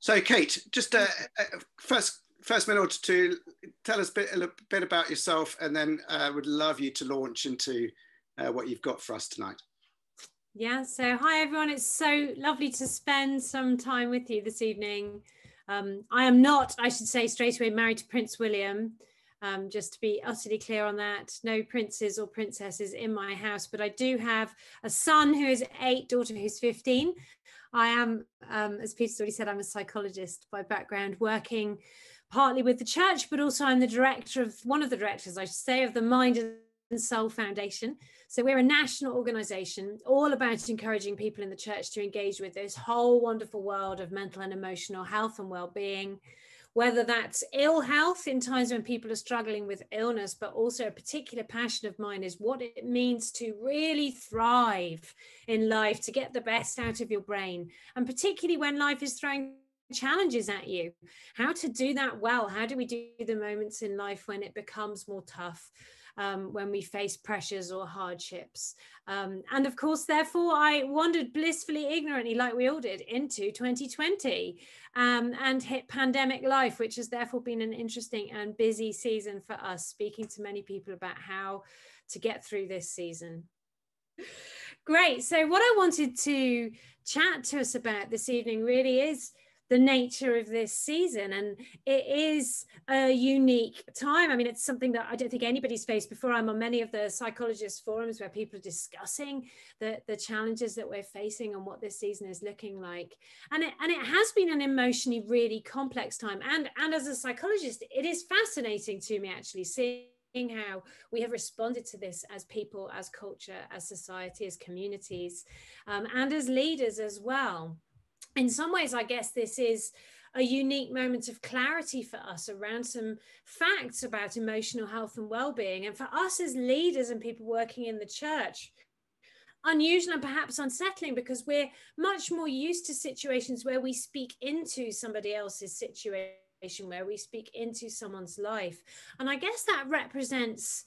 So, Kate, just first minute to tell us a little bit about yourself, and then would love you to launch into what you've got for us tonight. Yeah, so hi everyone. It's so lovely to spend some time with you this evening. I am not, I should say straight away, married to Prince William. Just to be utterly clear on that, no princes or princesses in my house, but I do have a son who is 8, daughter who's 15. I am, as Peter's already said, I'm a psychologist by background, working partly with the church, but also I'm the director of, one of the directors, I should say, of the Mind and Soul Foundation. So we're a national organisation all about encouraging people in the church to engage with this whole wonderful world of mental and emotional health and well-being, whether that's ill health in times when people are struggling with illness, but also a particular passion of mine is what it means to really thrive in life, to get the best out of your brain, and particularly when life is throwing challenges at you, how to do that well. How do we do the moments in life when it becomes more tough, when we face pressures or hardships? And of course, therefore, I wandered blissfully ignorantly, like we all did, into 2020 and hit pandemic life, which has therefore been an interesting and busy season for us, speaking to many people about how to get through this season. Great. So what I wanted to chat to us about this evening really is the nature of this season, and it is a unique time. I mean, it's something that I don't think anybody's faced before. I'm on many of the psychologist forums where people are discussing the challenges that we're facing and what this season is looking like, and it has been an emotionally really complex time, and as a psychologist it is fascinating to me actually seeing how we have responded to this as people, as culture, as society, as communities, and as leaders as well. In some ways, I guess this is a unique moment of clarity for us around some facts about emotional health and well-being. And for us as leaders and people working in the church, unusual and perhaps unsettling, because we're much more used to situations where we speak into somebody else's situation, where we speak into someone's life. And I guess that represents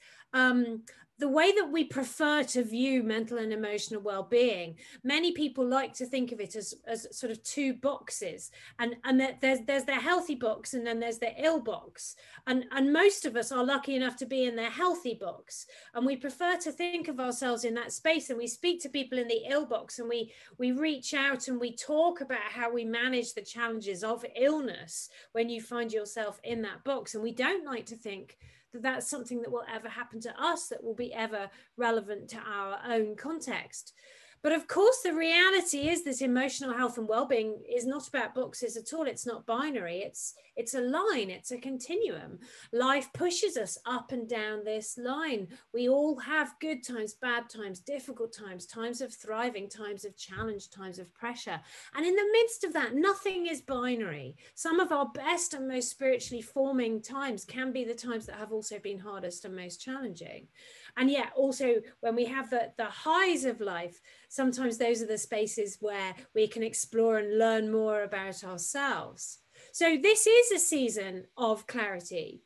the way that we prefer to view mental and emotional well-being. Many people like to think of it as sort of two boxes, and there's their healthy box and then there's their ill box, and most of us are lucky enough to be in their healthy box, and we prefer to think of ourselves in that space, and we speak to people in the ill box, and we reach out and we talk about how we manage the challenges of illness when you find yourself in that box. And we don't like to think that that's something that will ever happen to us, that will be ever relevant to our own context. But of course, the reality is that emotional health and well-being is not about boxes at all. It's not binary. It's a line. It's a continuum. Life pushes us up and down this line. We all have good times, bad times, difficult times, times of thriving, times of challenge, times of pressure. And in the midst of that, nothing is binary. Some of our best and most spiritually forming times can be the times that have also been hardest and most challenging. And yet also when we have the highs of life, sometimes those are the spaces where we can explore and learn more about ourselves. So this is a season of clarity,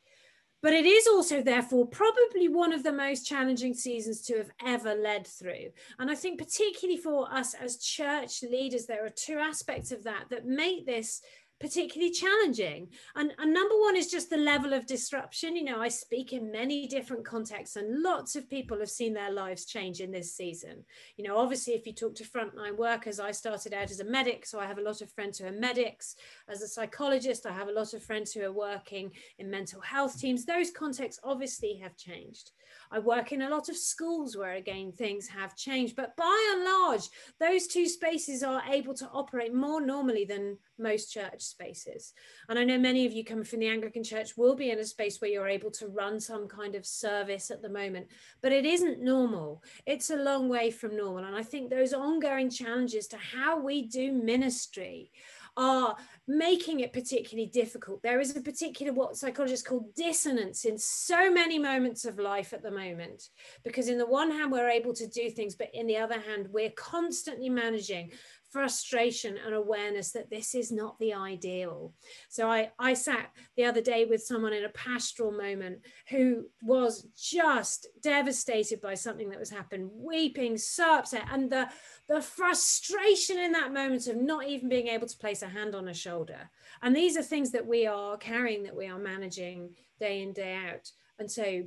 but it is also therefore probably one of the most challenging seasons to have ever led through. And I think particularly for us as church leaders, there are two aspects of that make this particularly challenging. And number one is just the level of disruption. You know, I speak in many different contexts, and lots of people have seen their lives change in this season. You know, obviously, if you talk to frontline workers, I started out as a medic, so I have a lot of friends who are medics. As a psychologist, I have a lot of friends who are working in mental health teams. Those contexts obviously have changed. I work in a lot of schools where, again, things have changed. But by and large, those two spaces are able to operate more normally than most church spaces. And I know many of you coming from the Anglican Church will be in a space where you're able to run some kind of service at the moment, but it isn't normal. It's a long way from normal. And I think those ongoing challenges to how we do ministry are making it particularly difficult. There is a particular, what psychologists call dissonance in so many moments of life at the moment, because in the one hand, we're able to do things, but in the other hand, we're constantly managing frustration and awareness that this is not the ideal. So I sat the other day with someone in a pastoral moment who was just devastated by something that was happened, weeping, so upset, and the frustration in that moment of not even being able to place a hand on a shoulder. And these are things that we are carrying, that we are managing day in, day out. And so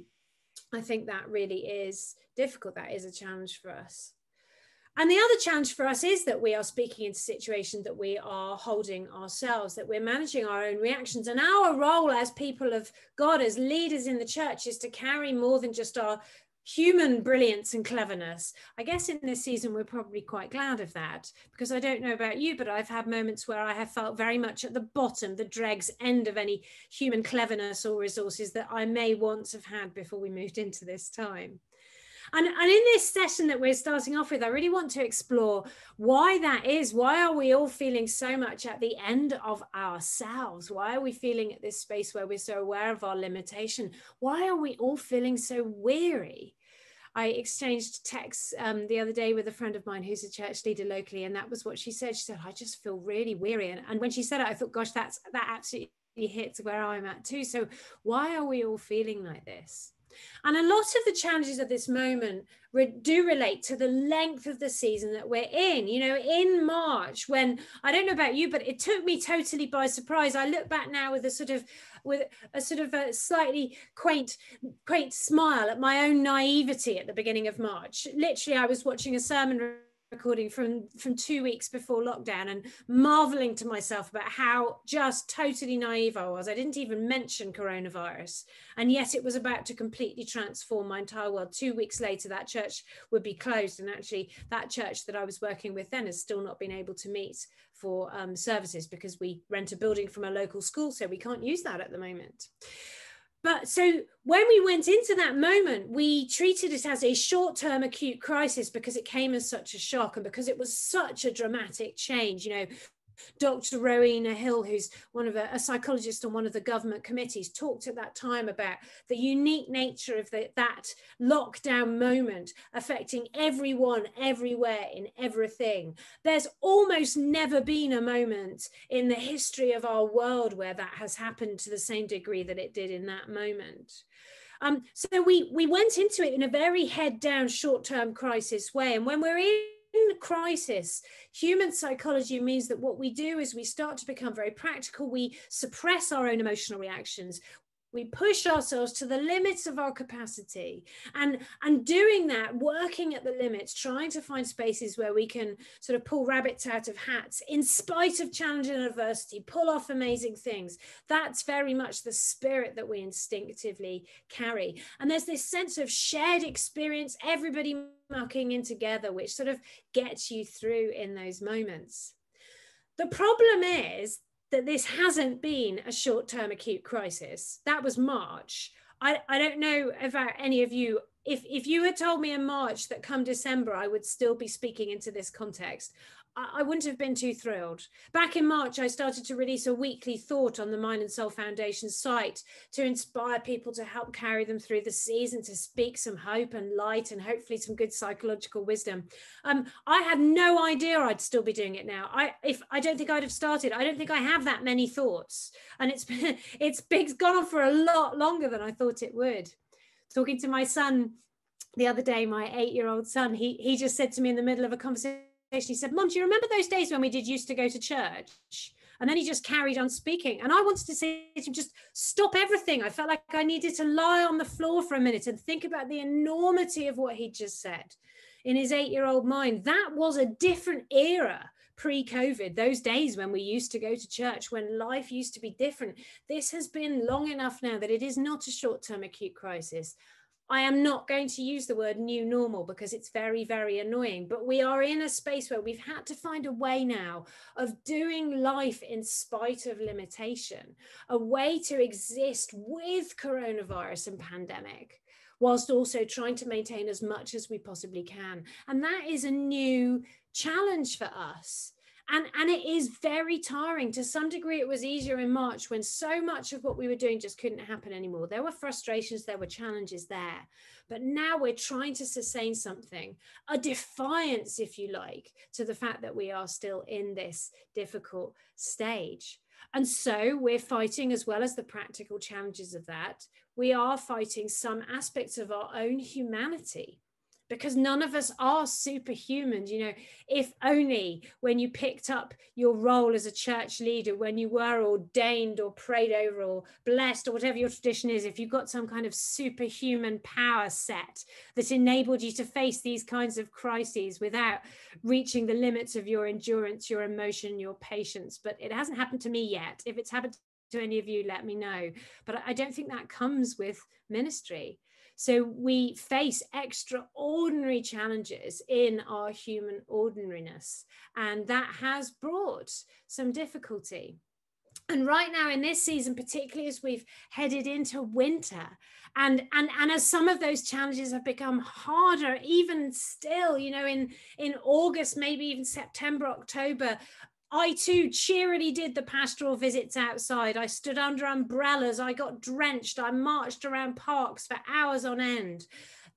I think that really is difficult. That is a challenge for us. And the other challenge for us is that we are speaking into situations that we are holding ourselves, that we're managing our own reactions. And our role as people of God, as leaders in the church, is to carry more than just our human brilliance and cleverness. I guess in this season, we're probably quite glad of that, because I don't know about you, but I've had moments where I have felt very much at the bottom, the dregs end of any human cleverness or resources that I may once have had before we moved into this time. And in this session that we're starting off with, I really want to explore why that is. Why are we all feeling so much at the end of ourselves? Why are we feeling at this space where we're so aware of our limitation? Why are we all feeling so weary? I exchanged texts the other day with a friend of mine who's a church leader locally, and that was what she said. She said, I just feel really weary. And when she said it, I thought, gosh, that absolutely hits where I'm at too. So why are we all feeling like this? And a lot of the challenges of this moment do relate to the length of the season that we're in. You know, in March, when, I don't know about you, but it took me totally by surprise. I look back now with a sort of a slightly quaint smile at my own naivety at the beginning of March. Literally, I was watching a sermon recording from 2 weeks before lockdown and marveling to myself about how just totally naive I was. I didn't even mention coronavirus, and yet it was about to completely transform my entire world. 2 weeks later, that church would be closed, and actually that church that I was working with then has still not been able to meet for services because we rent a building from a local school, so we can't use that at the moment. But so when we went into that moment, we treated it as a short-term acute crisis because it came as such a shock and because it was such a dramatic change. You know, Dr. Rowena Hill, who's a psychologist on one of the government committees, talked at that time about the unique nature of that lockdown moment affecting everyone, everywhere, in everything. There's almost never been a moment in the history of our world where that has happened to the same degree that it did in that moment. So we went into it in a very head down, short-term crisis way. And when we're in crisis, human psychology means that what we do is we start to become very practical. We suppress our own emotional reactions. We push ourselves to the limits of our capacity, and doing that, working at the limits, trying to find spaces where we can sort of pull rabbits out of hats in spite of challenge and adversity, pull off amazing things. That's very much the spirit that we instinctively carry. And there's this sense of shared experience, everybody mucking in together, which sort of gets you through in those moments. The problem is that this hasn't been a short-term acute crisis. That was March. I don't know about any of you. If you had told me in March that come December, I would still be speaking into this context, I wouldn't have been too thrilled. Back in March, I started to release a weekly thought on the Mind and Soul Foundation site to inspire people to help carry them through the season, to speak some hope and light and hopefully some good psychological wisdom. I had no idea I'd still be doing it now. I don't think I'd have started. I don't think I have that many thoughts. And it's gone on for a lot longer than I thought it would. Talking to my son the other day, my 8-year-old son, he just said to me in the middle of a conversation, he said, Mum, do you remember those days when we used to go to church? And then he just carried on speaking. And I wanted to say to him, just stop everything. I felt like I needed to lie on the floor for a minute and think about the enormity of what he just said. In his 8-year-old mind, that was a different era pre-COVID, those days when we used to go to church, when life used to be different. This has been long enough now that it is not a short-term acute crisis. I am not going to use the word new normal because it's very, very annoying, but we are in a space where we've had to find a way now of doing life in spite of limitation, a way to exist with coronavirus and pandemic, whilst also trying to maintain as much as we possibly can. And that is a new challenge for us. And it is very tiring. To some degree, it was easier in March when so much of what we were doing just couldn't happen anymore. There were frustrations, there were challenges there. But now we're trying to sustain something, a defiance, if you like, to the fact that we are still in this difficult stage. And so we're fighting, as well as the practical challenges of that, we are fighting some aspects of our own humanity. Because none of us are superhuman. You know, if only when you picked up your role as a church leader, when you were ordained or prayed over or blessed or whatever your tradition is, if you got some kind of superhuman power set that enabled you to face these kinds of crises without reaching the limits of your endurance, your emotion, your patience. But it hasn't happened to me yet. If it's happened to any of you, let me know. But I don't think that comes with ministry. So we face extraordinary challenges in our human ordinariness, and that has brought some difficulty. And right now in this season, particularly as we've headed into winter, and as some of those challenges have become harder, even still, you know, in August, maybe even September, October, I too cheerily did the pastoral visits outside. I stood under umbrellas. I got drenched. I marched around parks for hours on end.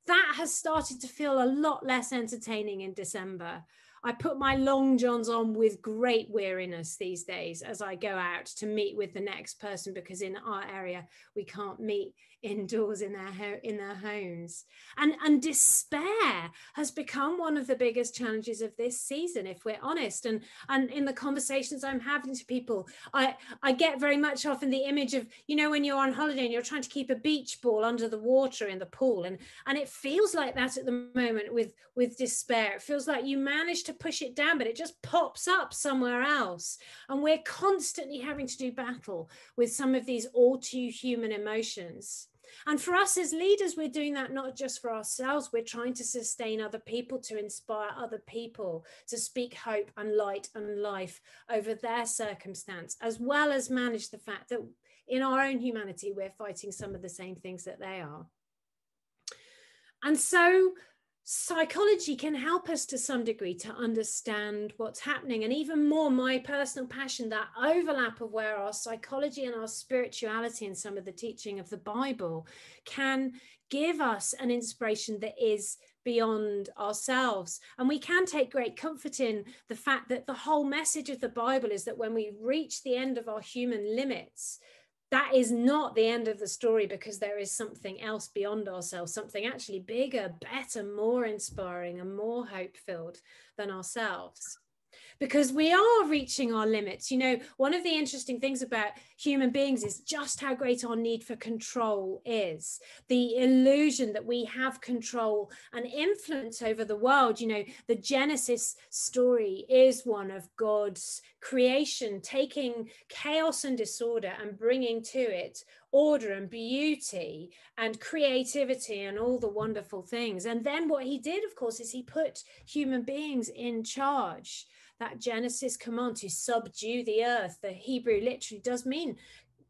That has started to feel a lot less entertaining in December. I put my long johns on with great weariness these days as I go out to meet with the next person, because in our area we can't meet indoors in their homes. And despair has become one of the biggest challenges of this season, if we're honest. And in the conversations I'm having to people, I get very much often the image of, you know, when you're on holiday and you're trying to keep a beach ball under the water in the pool, and it feels like that at the moment with despair. It feels like you manage to push it down, but it just pops up somewhere else. And we're constantly having to do battle with some of these all too human emotions. And for us as leaders, we're doing that not just for ourselves. We're trying to sustain other people, to inspire other people, to speak hope and light and life over their circumstance, as well as manage the fact that in our own humanity, we're fighting some of the same things that they are. And so psychology can help us to some degree to understand what's happening. And even more, my personal passion, that overlap of where our psychology and our spirituality and some of the teaching of the Bible can give us an inspiration that is beyond ourselves. And we can take great comfort in the fact that the whole message of the Bible is that when we reach the end of our human limits, that is not the end of the story, because there is something else beyond ourselves, something actually bigger, better, more inspiring and more hope-filled than ourselves. Because we are reaching our limits. You know, one of the interesting things about human beings is just how great our need for control is. The illusion that we have control and influence over the world. You know, the Genesis story is one of God's creation, taking chaos and disorder and bringing to it order and beauty and creativity and all the wonderful things. And then what he did, of course, is he put human beings in charge. That Genesis command to subdue the earth, the Hebrew literally does mean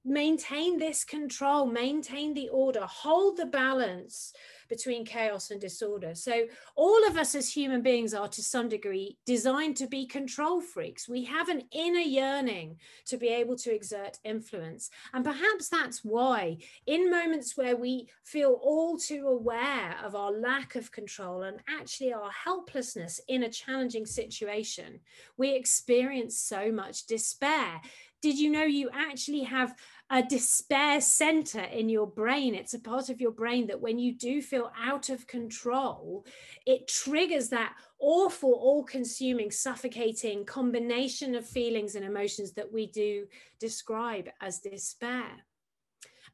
maintain this control, maintain the order, hold the balance between chaos and disorder. So all of us as human beings are to some degree designed to be control freaks. We have an inner yearning to be able to exert influence. And perhaps that's why in moments where we feel all too aware of our lack of control and actually our helplessness in a challenging situation, we experience so much despair. Did you know you actually have a despair center in your brain? It's a part of your brain that when you do feel out of control, it triggers that awful, all-consuming, suffocating combination of feelings and emotions that we do describe as despair.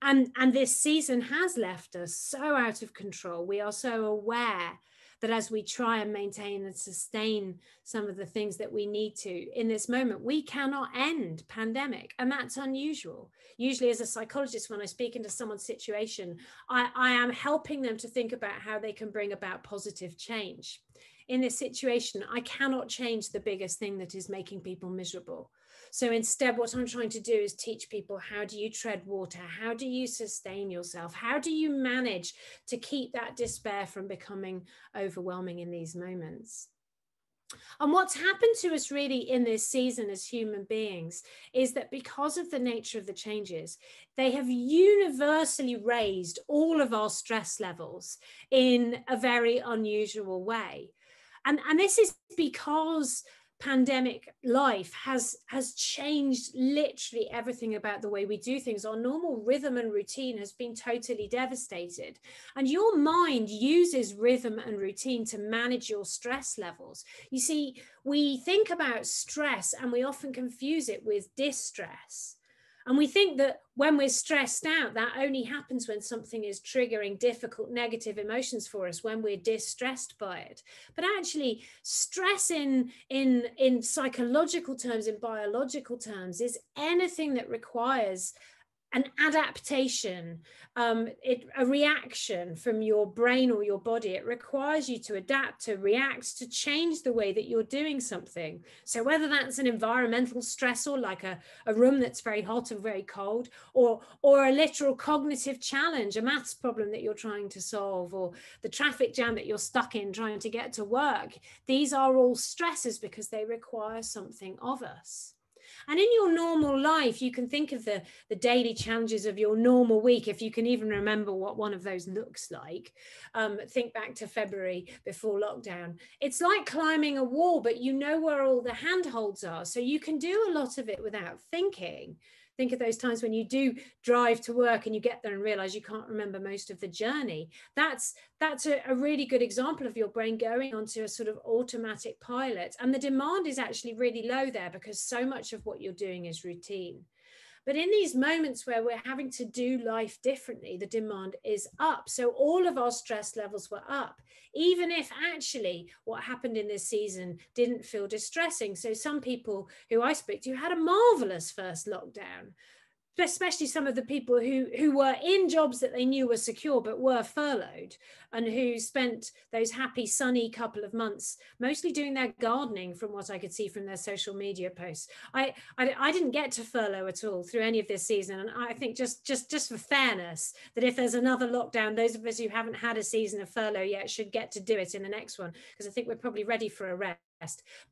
And this season has left us so out of control. We are so aware that as we try and maintain and sustain some of the things that we need to in this moment, we cannot end pandemic. And that's unusual. Usually as a psychologist, when I speak into someone's situation, I am helping them to think about how they can bring about positive change. In this situation, I cannot change the biggest thing that is making people miserable. So instead, what I'm trying to do is teach people, how do you tread water? How do you sustain yourself? How do you manage to keep that despair from becoming overwhelming in these moments? And what's happened to us really in this season as human beings is that because of the nature of the changes, they have universally raised all of our stress levels in a very unusual way. And this is because pandemic life has changed literally everything about the way we do things. Our normal rhythm and routine has been totally devastated, and your mind uses rhythm and routine to manage your stress levels. You see, we think about stress and we often confuse it with distress. And we think that when we're stressed out, that only happens when something is triggering difficult, negative emotions for us, when we're distressed by it. But actually, stress in psychological terms, in biological terms, is anything that requires an adaptation, a reaction from your brain or your body. It requires you to adapt, to react, to change the way that you're doing something. So whether that's an environmental stressor, like a room that's very hot and very cold, or a literal cognitive challenge, a maths problem that you're trying to solve, or the traffic jam that you're stuck in trying to get to work, these are all stresses because they require something of us. And in your normal life, you can think of the daily challenges of your normal week, if you can even remember what one of those looks like. Think back to February before lockdown. It's like climbing a wall, but you know where all the handholds are. So you can do a lot of it without thinking. Think of those times when you do drive to work and you get there and realize you can't remember most of the journey. That's a really good example of your brain going onto a sort of automatic pilot. And the demand is actually really low there because so much of what you're doing is routine. But in these moments where we're having to do life differently, the demand is up. So all of our stress levels were up, even if actually what happened in this season didn't feel distressing. So some people who I spoke to had a marvelous first lockdown, especially some of the people who were in jobs that they knew were secure but were furloughed, and who spent those happy sunny couple of months mostly doing their gardening, from what I could see from their social media posts. I didn't get to furlough at all through any of this season, and I think just for fairness, that if there's another lockdown, those of us who haven't had a season of furlough yet should get to do it in the next one, because I think we're probably ready for a rest.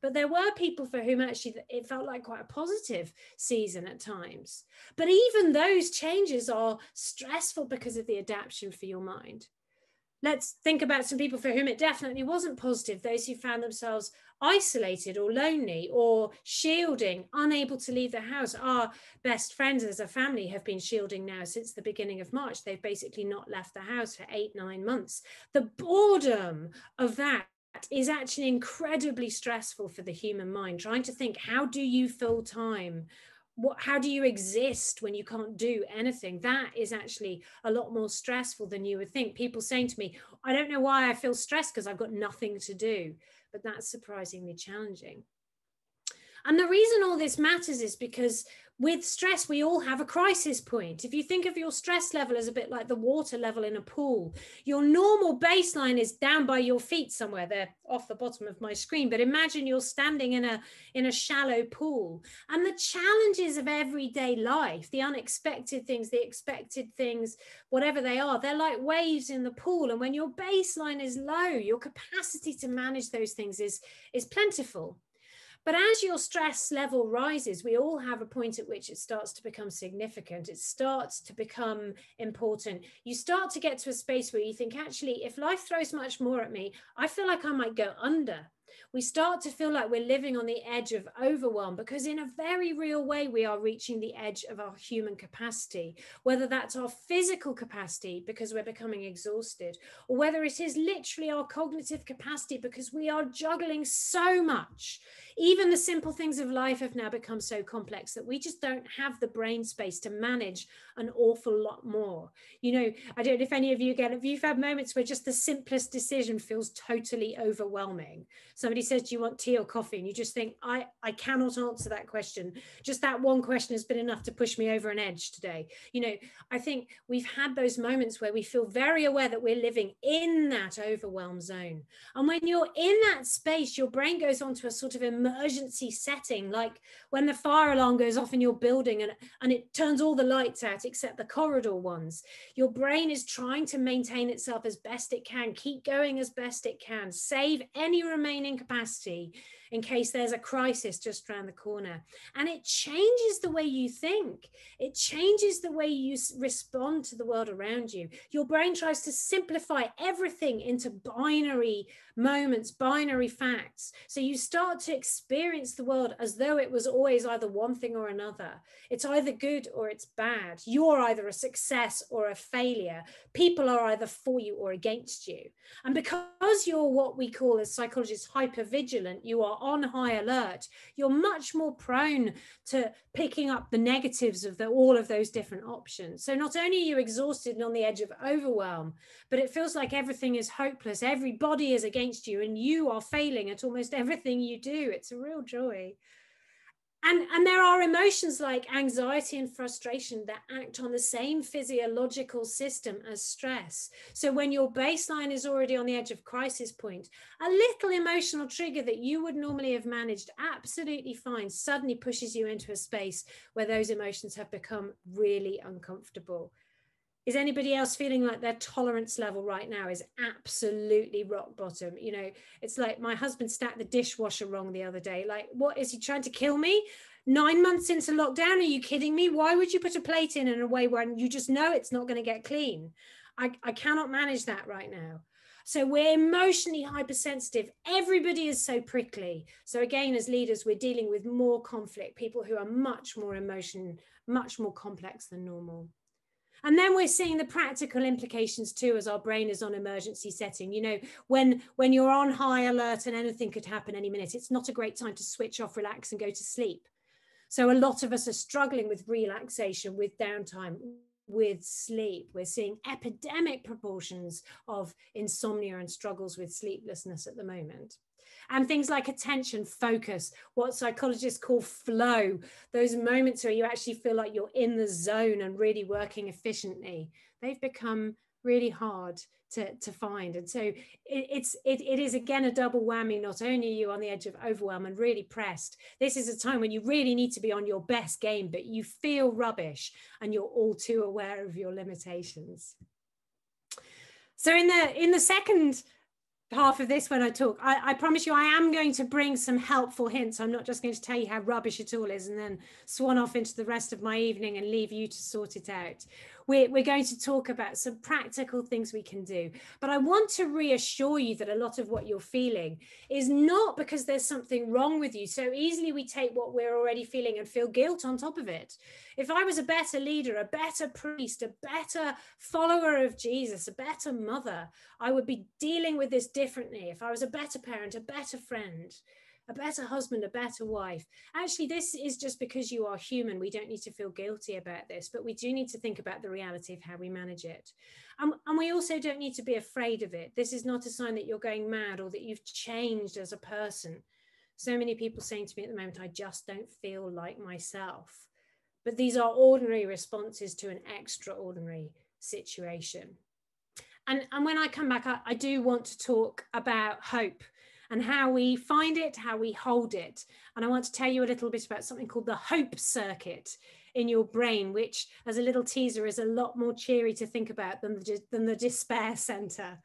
But there were people for whom actually it felt like quite a positive season at times. But even those changes are stressful because of the adaptation for your mind. Let's think about some people for whom it definitely wasn't positive, those who found themselves isolated or lonely or shielding, unable to leave the house. Our best friends as a family have been shielding now since the beginning of March. They've basically not left the house for 8-9 months. The boredom of that is actually incredibly stressful for the human mind, trying to think, how do you fill time? How do you exist when you can't do anything? That is actually a lot more stressful than you would think. People saying to me, I don't know why I feel stressed because I've got nothing to do, but that's surprisingly challenging. And the reason all this matters is because with stress, we all have a crisis point. If you think of your stress level as a bit like the water level in a pool, your normal baseline is down by your feet somewhere. They're off the bottom of my screen, but imagine you're standing in a shallow pool. And the challenges of everyday life, the unexpected things, the expected things, whatever they are, they're like waves in the pool. And when your baseline is low, your capacity to manage those things is plentiful. But as your stress level rises, we all have a point at which it starts to become significant. It starts to become important. You start to get to a space where you think, actually, if life throws much more at me, I feel like I might go under. We start to feel like we're living on the edge of overwhelm, because in a very real way, we are reaching the edge of our human capacity, whether that's our physical capacity because we're becoming exhausted, or whether it is literally our cognitive capacity because we are juggling so much. Even the simple things of life have now become so complex that we just don't have the brain space to manage an awful lot more. You know, I don't know if any of you, again, if you've had moments where just the simplest decision feels totally overwhelming. Somebody says, do you want tea or coffee? And you just think, I cannot answer that question. Just that one question has been enough to push me over an edge today. You know, I think we've had those moments where we feel very aware that we're living in that overwhelm zone. And when you're in that space, your brain goes onto a sort of emergency setting, like when the fire alarm goes off in your building and it turns all the lights out except the corridor ones. Your brain is trying to maintain itself as best it can, keep going as best it can, save any remaining capacity in case there's a crisis just around the corner. And it changes the way you think. It changes the way you respond to the world around you. Your brain tries to simplify everything into binary moments, binary facts. So you start to experience the world as though it was always either one thing or another. It's either good or it's bad. You're either a success or a failure. People are either for you or against you. And because you're what we call as psychologists hypervigilant, you are on high alert, you're much more prone to picking up the negatives of all of those different options. So not only are you exhausted and on the edge of overwhelm, but it feels like everything is hopeless. Everybody is against you and you are failing at almost everything you do. It's a real joy. And there are emotions like anxiety and frustration that act on the same physiological system as stress. So when your baseline is already on the edge of crisis point, a little emotional trigger that you would normally have managed absolutely fine suddenly pushes you into a space where those emotions have become really uncomfortable. Is anybody else feeling like their tolerance level right now is absolutely rock bottom? You know, it's like my husband stacked the dishwasher wrong the other day. Like, what, is he trying to kill me? 9 months into lockdown, are you kidding me? Why would you put a plate in a way where you just know it's not going to get clean? I cannot manage that right now. So we're emotionally hypersensitive. Everybody is so prickly. So again, as leaders, we're dealing with more conflict, people who are much more complex than normal. And then we're seeing the practical implications too, as our brain is on emergency setting. You know, when you're on high alert and anything could happen any minute, it's not a great time to switch off, relax and go to sleep. So a lot of us are struggling with relaxation, with downtime, with sleep. We're seeing epidemic proportions of insomnia and struggles with sleeplessness at the moment. And things like attention, focus, what psychologists call flow, those moments where you actually feel like you're in the zone and really working efficiently, they've become really hard to find. And so it is again a double whammy. Not only are you on the edge of overwhelm and really pressed, this is a time when you really need to be on your best game, but you feel rubbish and you're all too aware of your limitations. So in the second half of this, when I talk, I promise you I am going to bring some helpful hints. I'm not just going to tell you how rubbish it all is and then swan off into the rest of my evening and leave you to sort it out. We're going to talk about some practical things we can do, but I want to reassure you that a lot of what you're feeling is not because there's something wrong with you. So easily we take what we're already feeling and feel guilt on top of it. If I was a better leader, a better priest, a better follower of Jesus, a better mother, I would be dealing with this differently. If I was a better parent, a better friend, a better husband, a better wife. Actually, this is just because you are human. We don't need to feel guilty about this, but we do need to think about the reality of how we manage it. And we also don't need to be afraid of it. This is not a sign that you're going mad or that you've changed as a person. So many people saying to me at the moment, I just don't feel like myself. But these are ordinary responses to an extraordinary situation. And when I come back, I do want to talk about hope and how we find it, how we hold it. And I want to tell you a little bit about something called the hope circuit in your brain, which as a little teaser is a lot more cheery to think about than the despair center.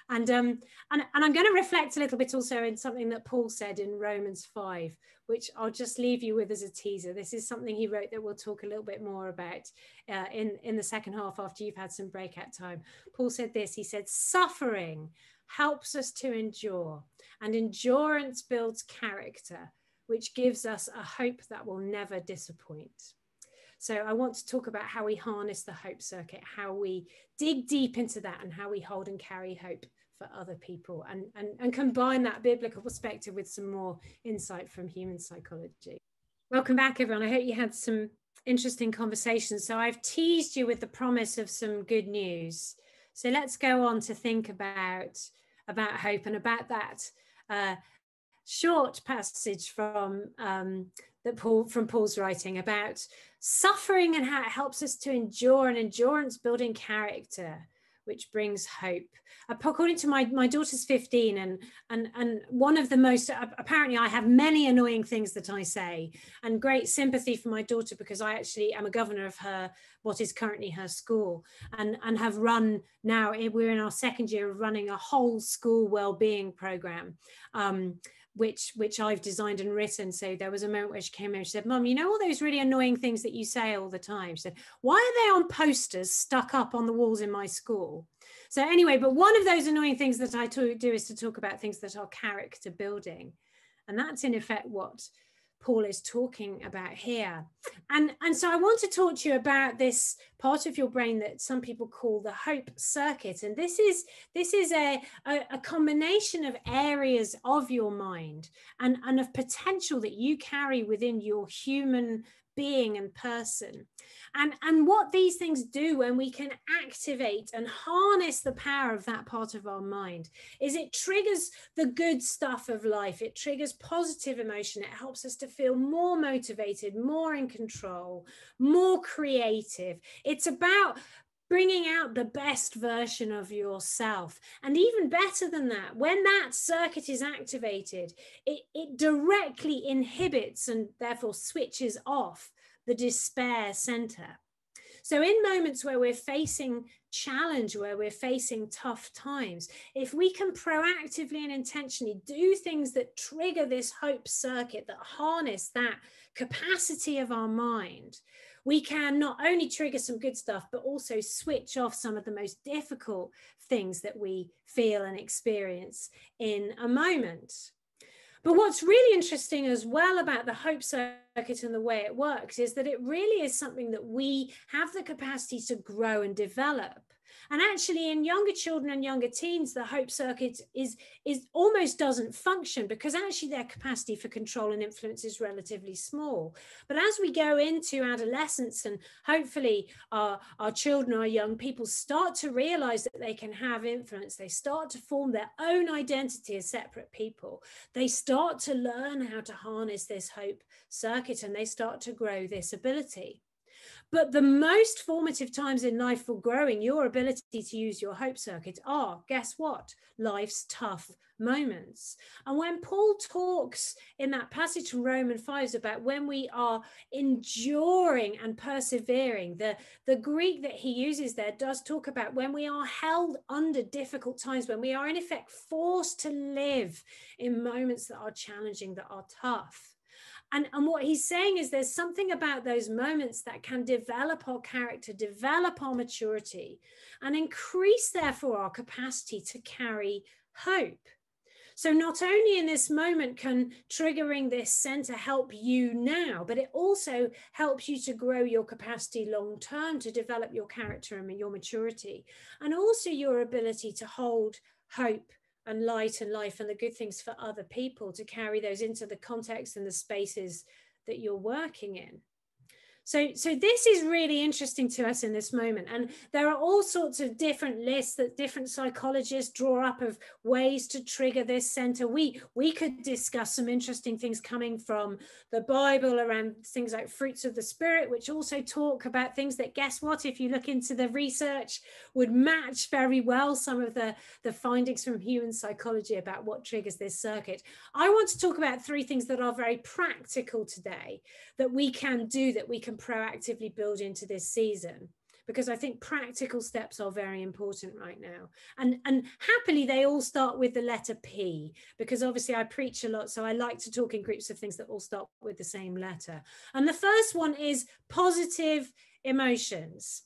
And I'm going to reflect a little bit also in something that Paul said in Romans 5, which I'll just leave you with as a teaser. This is something he wrote that we'll talk a little bit more about in the second half after you've had some breakout time. Paul said this, he said, suffering helps us to endure, and endurance builds character, which gives us a hope that will never disappoint. So I want to talk about how we harness the hope circuit, how we dig deep into that, and how we hold and carry hope for other people, and combine that biblical perspective with some more insight from human psychology. Welcome back, everyone. I hope you had some interesting conversations. So I've teased you with the promise of some good news. So let's go on to think about hope and about that short passage from Paul's writing about suffering and how it helps us to endure, and endurance building character, which brings hope. According to my daughter's 15, and one of the most, apparently I have many annoying things that I say, and great sympathy for my daughter because I actually am a governor of what is currently her school, and have run now, we're in our second year of running a whole school well-being program. which I've designed and written. So there was a moment where she came in and she said, Mum, you know all those really annoying things that you say all the time? She said, why are they on posters stuck up on the walls in my school? So anyway, but one of those annoying things that I do is to talk about things that are character building. And that's in effect what Paul is talking about here. And so I want to talk to you about this part of your brain that some people call the hope circuit. And this is a combination of areas of your mind and of potential that you carry within your human being and person. And what these things do when we can activate and harness the power of that part of our mind is it triggers the good stuff of life. It triggers positive emotion. It helps us to feel more motivated, more in control, more creative. It's about bringing out the best version of yourself. And even better than that, when that circuit is activated, it directly inhibits and therefore switches off the despair center. So in moments where we're facing challenge, where we're facing tough times, if we can proactively and intentionally do things that trigger this hope circuit, that harness that capacity of our mind, we can not only trigger some good stuff, but also switch off some of the most difficult things that we feel and experience in a moment. But what's really interesting as well about the hope circuit and the way it works is that it really is something that we have the capacity to grow and develop. And actually in younger children and younger teens, the hope circuit is almost doesn't function because actually their capacity for control and influence is relatively small. But as we go into adolescence and hopefully our children, our young people start to realize that they can have influence, they start to form their own identity as separate people, they start to learn how to harness this hope circuit and they start to grow this ability. But the most formative times in life for growing your ability to use your hope circuit are, guess what? Life's tough moments. And when Paul talks in that passage from Romans 5 about when we are enduring and persevering, the Greek that he uses there does talk about when we are held under difficult times, when we are in effect forced to live in moments that are challenging, that are tough. And what he's saying is there's something about those moments that can develop our character, develop our maturity, and increase, therefore, our capacity to carry hope. So not only in this moment can triggering this center help you now, but it also helps you to grow your capacity long term, to develop your character and your maturity, and also your ability to hold hope and light and life and the good things for other people, to carry those into the context and the spaces that you're working in. So this is really interesting to us in this moment. And there are all sorts of different lists that different psychologists draw up of ways to trigger this center. We could discuss some interesting things coming from the Bible around things like fruits of the Spirit, which also talk about things that, guess what, if you look into the research, would match very well some of the findings from human psychology about what triggers this circuit. I want to talk about three things that are very practical today that we can do, that we can proactively build into this season, because I think practical steps are very important right now. And happily, they all start with the letter P, because obviously I preach a lot, so I like to talk in groups of things that all start with the same letter. And the first one is positive emotions.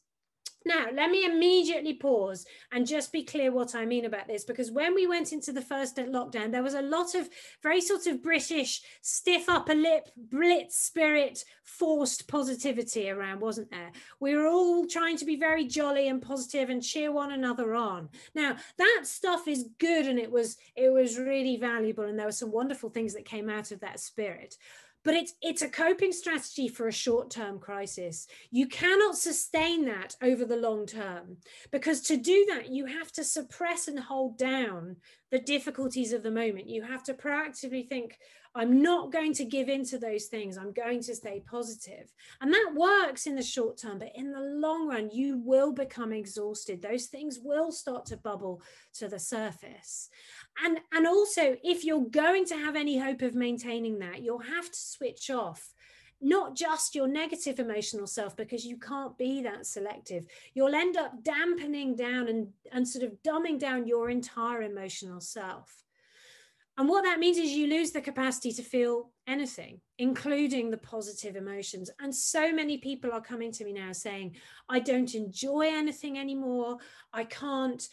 Now, let me immediately pause and just be clear what I mean about this, because when we went into the first lockdown, there was a lot of very sort of British stiff upper lip, blitz spirit, forced positivity around, wasn't there? We were all trying to be very jolly and positive and cheer one another on. Now, that stuff is good and it was really valuable, and there were some wonderful things that came out of that spirit. But it's a coping strategy for a short-term crisis. You cannot sustain that over the long term, because to do that, you have to suppress and hold down the difficulties of the moment. You have to proactively think, I'm not going to give in to those things. I'm going to stay positive. And that works in the short term, but in the long run, you will become exhausted. Those things will start to bubble to the surface. And also, if you're going to have any hope of maintaining that, you'll have to switch off not just your negative emotional self, because you can't be that selective. You'll end up dampening down and sort of dumbing down your entire emotional self. And what that means is you lose the capacity to feel anything, including the positive emotions. And so many people are coming to me now saying, I don't enjoy anything anymore. I can't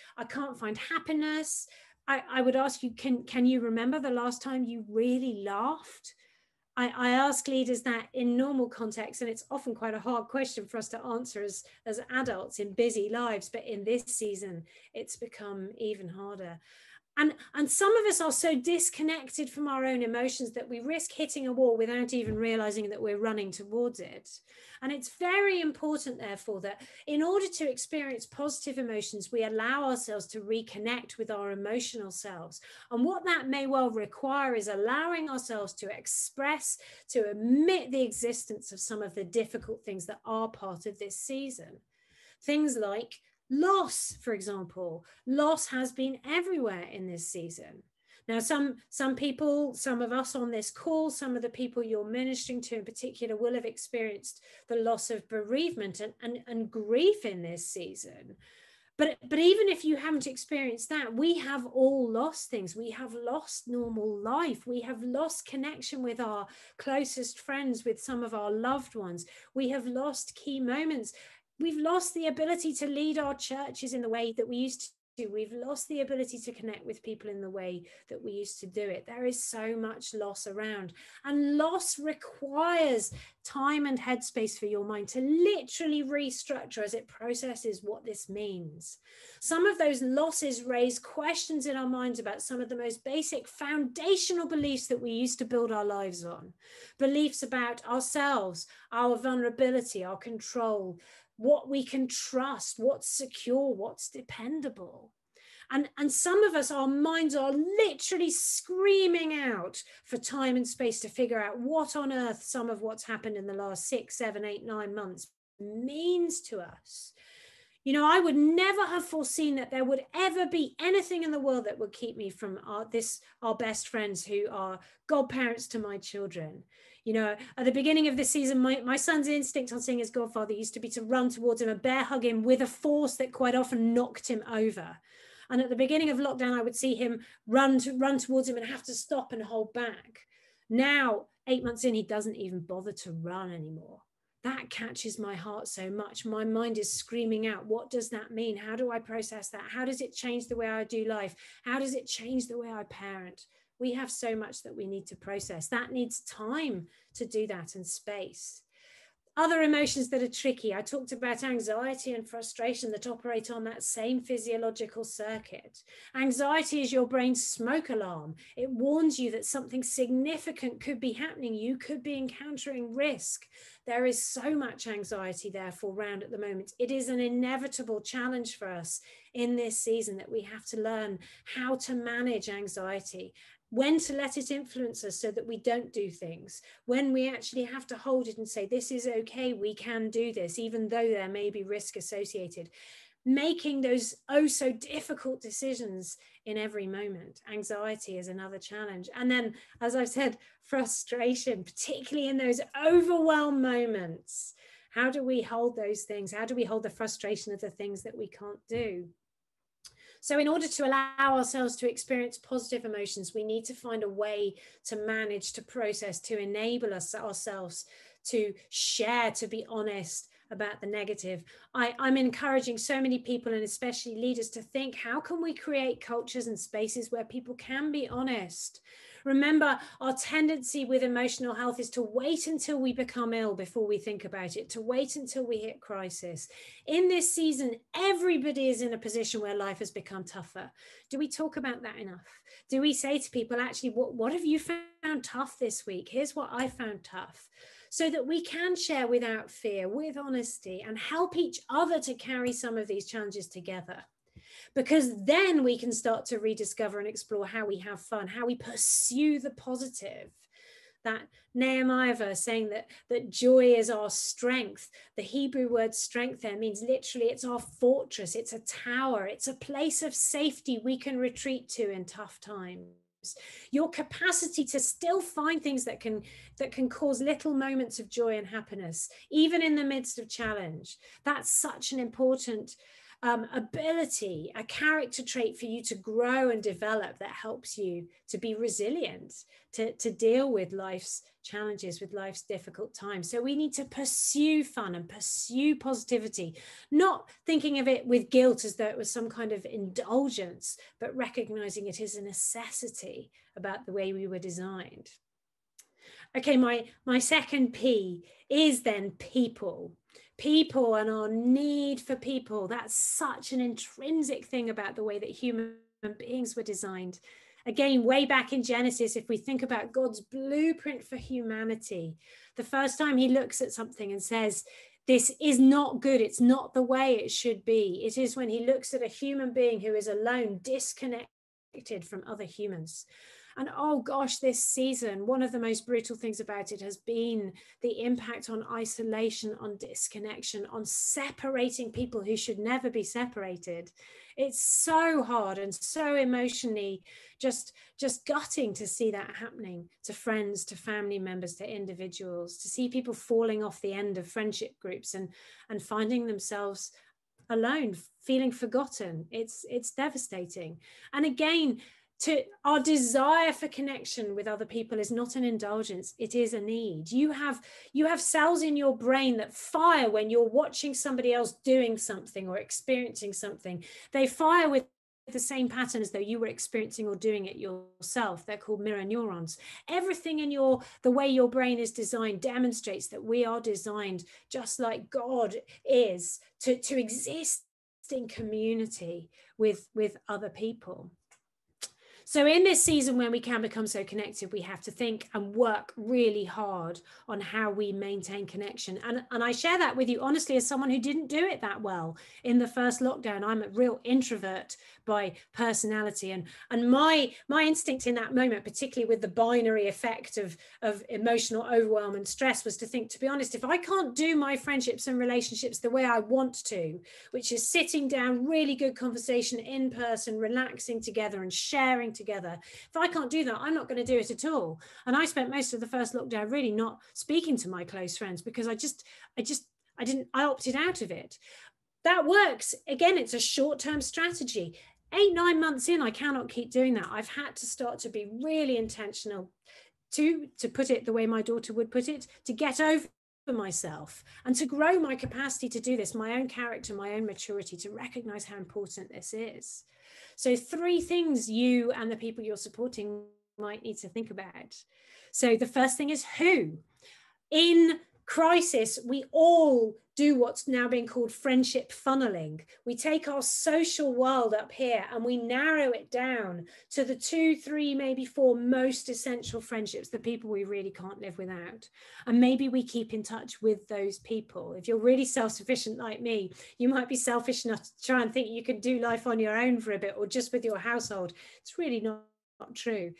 find happiness. I would ask you, can you remember the last time you really laughed? I ask leaders that in normal contexts, and it's often quite a hard question for us to answer as adults in busy lives, but in this season, it's become even harder. And some of us are so disconnected from our own emotions that we risk hitting a wall without even realizing that we're running towards it. And it's very important, therefore, that in order to experience positive emotions, we allow ourselves to reconnect with our emotional selves. And what that may well require is allowing ourselves to express, to admit the existence of some of the difficult things that are part of this season. Things like loss, for example. Loss has been everywhere in this season. Now, some people, some of us on this call, some of the people you're ministering to in particular will have experienced the loss of bereavement and grief in this season. But even if you haven't experienced that, we have all lost things. We have lost normal life. We have lost connection with our closest friends, with some of our loved ones. We have lost key moments. We've lost the ability to lead our churches in the way that we used to. We've lost the ability to connect with people in the way that we used to do it. There is so much loss around, and loss requires time and headspace for your mind to literally restructure as it processes what this means. Some of those losses raise questions in our minds about some of the most basic foundational beliefs that we used to build our lives on. Beliefs about ourselves, our vulnerability, our control, what we can trust, what's secure, what's dependable. And some of us, our minds are literally screaming out for time and space to figure out what on earth some of what's happened in the last 6, 7, 8, 9 months means to us. You know, I would never have foreseen that there would ever be anything in the world that would keep me from our best friends who are godparents to my children. You know, at the beginning of this season, my son's instinct on seeing his godfather used to be to run towards him and bear hug him with a force that quite often knocked him over. And at the beginning of lockdown, I would see him run towards him and have to stop and hold back. Now, 8 months in, he doesn't even bother to run anymore. That catches my heart so much. My mind is screaming out, what does that mean? How do I process that? How does it change the way I do life? How does it change the way I parent? We have so much that we need to process. That needs time to do that and space. Other emotions that are tricky. I talked about anxiety and frustration that operate on that same physiological circuit. Anxiety is your brain's smoke alarm. It warns you that something significant could be happening. You could be encountering risk. There is so much anxiety, therefore, around at the moment. It is an inevitable challenge for us in this season that we have to learn how to manage anxiety, when to let it influence us so that we don't do things, when we actually have to hold it and say, this is okay, we can do this, even though there may be risk associated. Making those oh so difficult decisions in every moment. Anxiety is another challenge. And then, as I've said, frustration, particularly in those overwhelmed moments. How do we hold those things? How do we hold the frustration of the things that we can't do? So in order to allow ourselves to experience positive emotions, we need to find a way to manage, to process, to enable ourselves to share, to be honest about the negative. I'm encouraging so many people, and especially leaders, to think, how can we create cultures and spaces where people can be honest? Remember, our tendency with emotional health is to wait until we become ill before we think about it, to wait until we hit crisis. In this season, everybody is in a position where life has become tougher. Do we talk about that enough? Do we say to people, actually, what have you found tough this week? Here's what I found tough. So that we can share without fear, with honesty, and help each other to carry some of these challenges together. Because then we can start to rediscover and explore how we have fun, how we pursue the positive. That Nehemiah verse saying that joy is our strength. The Hebrew word strength there means literally it's our fortress, it's a tower, it's a place of safety we can retreat to in tough times. Your capacity to still find things that can cause little moments of joy and happiness, even in the midst of challenge. That's such an important ability, a character trait for you to grow and develop that helps you to be resilient, to deal with life's challenges, with life's difficult times. So we need to pursue fun and pursue positivity, not thinking of it with guilt as though it was some kind of indulgence, but recognizing it is a necessity about the way we were designed. Okay, my second P is then people. People and our need for people. That's such an intrinsic thing about the way that human beings were designed. Again, way back in Genesis, if we think about God's blueprint for humanity, the first time he looks at something and says, this is not good, it's not the way it should be, it is when he looks at a human being who is alone, disconnected from other humans. And oh gosh, this season, one of the most brutal things about it has been the impact on isolation, on disconnection, on separating people who should never be separated. It's so hard and so emotionally just gutting to see that happening to friends, to family members, to individuals, to see people falling off the end of friendship groups and finding themselves alone, feeling forgotten. It's devastating. And again, our desire for connection with other people is not an indulgence, it is a need. You have cells in your brain that fire when you're watching somebody else doing something or experiencing something. They fire with the same pattern as though you were experiencing or doing it yourself. They're called mirror neurons. Everything in the way your brain is designed demonstrates that we are designed just like God is to exist in community with other people. So in this season, when we can become so connected, we have to think and work really hard on how we maintain connection. And I share that with you honestly as someone who didn't do it that well in the first lockdown. I'm a real introvert by personality, and my instinct in that moment, particularly with the binary effect of emotional overwhelm and stress, was to think, to be honest, if I can't do my friendships and relationships the way I want to, which is sitting down, really good conversation in person, relaxing together and sharing together, if I can't do that, I'm not going to do it at all. And I spent most of the first lockdown really not speaking to my close friends because I opted out of it. That works. Again, it's a short-term strategy. 8-9 months in, I cannot keep doing that. I've had to start to be really intentional, to put it the way my daughter would put it, to get over myself and to grow my capacity to do this, my own character, my own maturity, to recognize how important this is. So 3 things you and the people you're supporting might need to think about. So the first thing is who. In crisis, we all do what's now being called friendship funneling. We take our social world up here and we narrow it down to the 2, 3, maybe 4 most essential friendships, the people we really can't live without. And maybe we keep in touch with those people. If you're really self-sufficient like me, you might be selfish enough to try and think you can do life on your own for a bit or just with your household. It's really not true.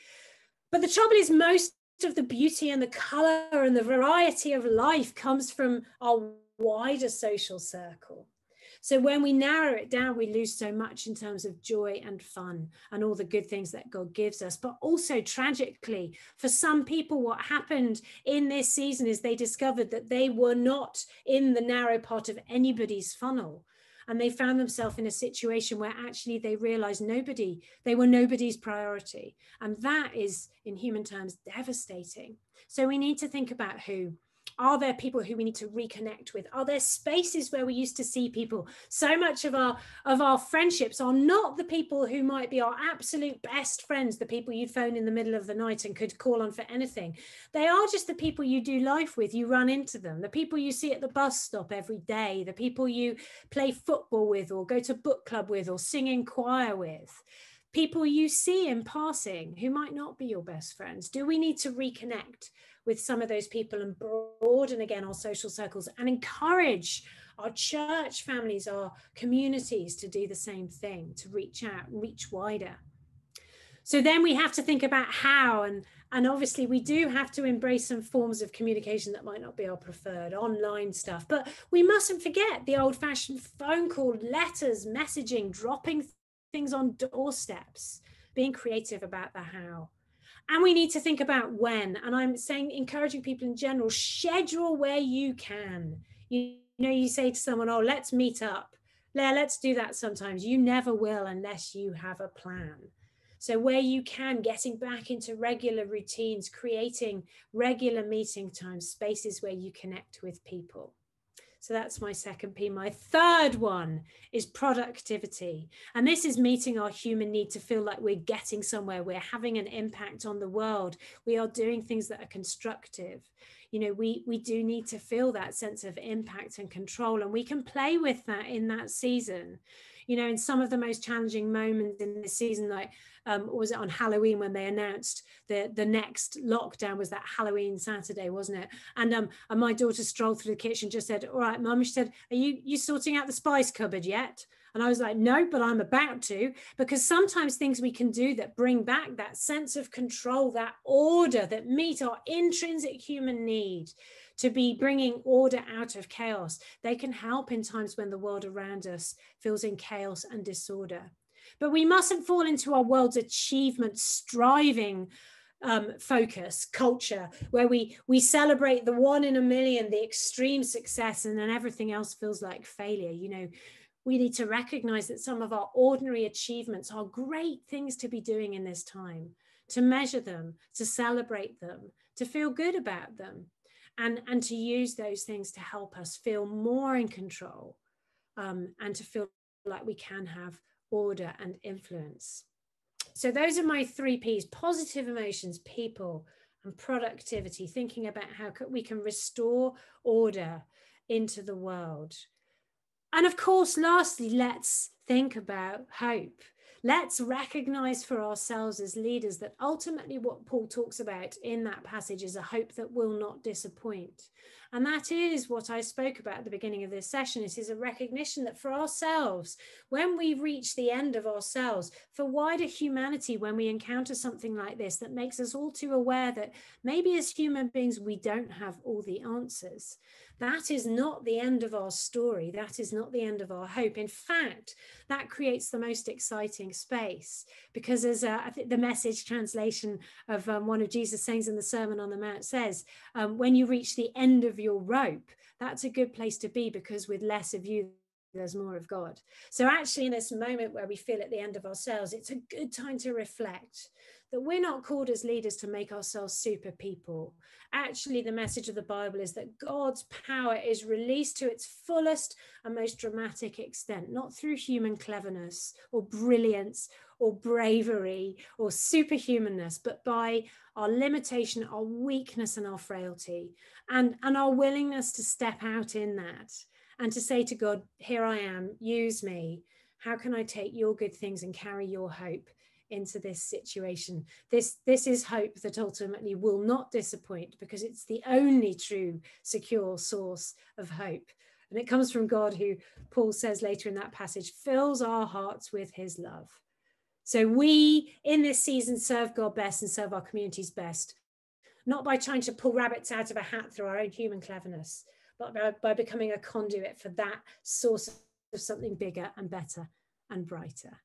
But the trouble is, most of the beauty and the color and the variety of life comes from our wider social circle. So when we narrow it down, we lose so much in terms of joy and fun and all the good things that God gives us. But also, tragically, for some people, what happened in this season is they discovered that they were not in the narrow part of anybody's funnel. And they found themselves in a situation where actually they realized they were nobody's priority. And that is, in human terms, devastating. So we need to think about who. Are there people who we need to reconnect with? Are there spaces where we used to see people? So much of our friendships are not the people who might be our absolute best friends, the people you'd phone in the middle of the night and could call on for anything. They are just the people you do life with. You run into them, the people you see at the bus stop every day, the people you play football with or go to book club with or sing in choir with. People you see in passing who might not be your best friends. Do we need to reconnect with some of those people and broaden again our social circles and encourage our church families, our communities to do the same thing, to reach out, reach wider? So then we have to think about how, and obviously we do have to embrace some forms of communication that might not be our preferred, online stuff, but we mustn't forget the old-fashioned phone call, letters, messaging, dropping things on doorsteps, being creative about the how. And we need to think about when, and I'm saying, encouraging people in general, schedule where you can. You know, you say to someone, oh, let's meet up. let's do that sometimes. You never will unless you have a plan. So where you can, getting back into regular routines, creating regular meeting times, spaces where you connect with people. So that's my second P. My third one is productivity. And this is meeting our human need to feel like we're getting somewhere, we're having an impact on the world, we are doing things that are constructive. You know, we do need to feel that sense of impact and control, and we can play with that in that season. You know, in some of the most challenging moments in this season, like was it on Halloween when they announced the next lockdown was that Halloween Saturday, wasn't it? And my daughter strolled through the kitchen, just said, "All right, Mum," she said, "Are you sorting out the spice cupboard yet?" And I was like, "No, but I'm about to," because sometimes things we can do that bring back that sense of control, that order, that meet our intrinsic human need to be bringing order out of chaos, they can help in times when the world around us feels in chaos and disorder. But we mustn't fall into our world's achievement striving focus culture, where we celebrate the 1 in a million, the extreme success, and then everything else feels like failure. You know, we need to recognize that some of our ordinary achievements are great things to be doing in this time, to measure them, to celebrate them, to feel good about them, and to use those things to help us feel more in control, and to feel like we can have order and influence. So those are my 3 Ps: positive emotions, people, and productivity, thinking about how we can restore order into the world. And of course, lastly, let's think about hope. Let's recognize for ourselves as leaders that ultimately what Paul talks about in that passage is a hope that will not disappoint. And that is what I spoke about at the beginning of this session. It is a recognition that for ourselves, when we reach the end of ourselves, for wider humanity, when we encounter something like this that makes us all too aware that maybe as human beings, we don't have all the answers. That is not the end of our story. That is not the end of our hope. In fact, that creates the most exciting space, because as I think the Message translation of one of Jesus' sayings in the Sermon on the Mount says, when you reach the end of your rope, that's a good place to be, because with less of you, there's more of God. So actually in this moment where we feel at the end of ourselves, it's a good time to reflect that we're not called as leaders to make ourselves super people. Actually, the message of the Bible is that God's power is released to its fullest and most dramatic extent, not through human cleverness or brilliance or bravery or superhumanness, but by our limitation, our weakness and our frailty, and our willingness to step out in that and to say to God, "Here I am, use me. How can I take your good things and carry your hope into this situation?" This is hope that ultimately will not disappoint, because it's the only true, secure source of hope. And it comes from God, who, Paul says later in that passage, fills our hearts with his love. So we, in this season, serve God best and serve our communities best, not by trying to pull rabbits out of a hat through our own human cleverness, but by becoming a conduit for that source of something bigger and better and brighter.